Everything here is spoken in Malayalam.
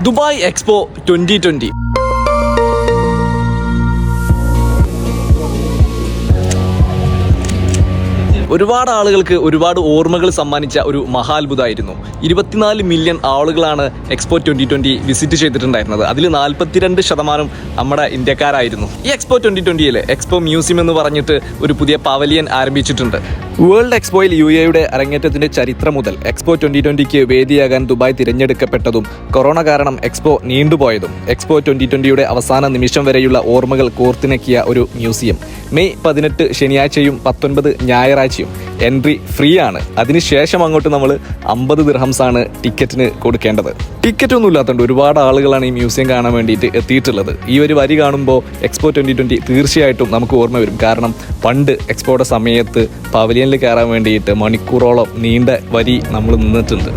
Dubai expo 2020. ഒരുപാട് ആളുകൾക്ക് ഒരുപാട് ഓർമ്മകൾ സമ്മാനിച്ച ഒരു മഹാത്ഭുതമായിരുന്നു. 24 മില്യൺ ആളുകളാണ് എക്സ്പോ 2020 വിസിറ്റ് ചെയ്തിട്ടുണ്ടായിരുന്നത്. അതിൽ 42% നമ്മുടെ ഇന്ത്യക്കാരായിരുന്നു. ഈ എക്സ്പോ 2020 എക്സ്പോ മ്യൂസിയം എന്ന് പറഞ്ഞിട്ട് ഒരു പുതിയ പവലിയൻ ആരംഭിച്ചിട്ടുണ്ട്. വേൾഡ് എക്സ്പോയിൽ UAEയുടെ അരങ്ങേറ്റത്തിന്റെ ചരിത്രം മുതൽ എക്സ്പോ 2020ക്ക് വേദിയാകാൻ ദുബായ് തിരഞ്ഞെടുക്കപ്പെട്ടതും കൊറോണ കാരണം എക്സ്പോ നീണ്ടുപോയതും എക്സ്പോ 2020യുടെ അവസാന നിമിഷം വരെയുള്ള ഓർമ്മകൾ കോർത്തിണക്കിയ ഒരു മ്യൂസിയം. മെയ് 18 ശനിയാഴ്ചയും 19 ഞായറാഴ്ചയും എൻട്രി ഫ്രീ ആണ്. അതിനുശേഷം അങ്ങോട്ട് നമ്മൾ 50 ദിർഹംസാണ് ടിക്കറ്റിന് കൊടുക്കേണ്ടത്. ടിക്കറ്റ് ഒന്നും ഇല്ലാത്തതുകൊണ്ട് ഒരുപാട് ആളുകളാണ് ഈ മ്യൂസിയം കാണാൻ വേണ്ടിയിട്ട് എത്തിയിട്ടുള്ളത്. ഈ ഒരു വരി കാണുമ്പോൾ എക്സ്പോ 2020 തീർച്ചയായിട്ടും നമുക്ക് ഓർമ്മ വരും. കാരണം പണ്ട് എക്സ്പോയുടെ സമയത്ത് പവലിയനിൽ കയറാൻ വേണ്ടിയിട്ട് മണിക്കൂറോളം നീണ്ട വരി നമ്മൾ നിന്നിട്ടുണ്ട്.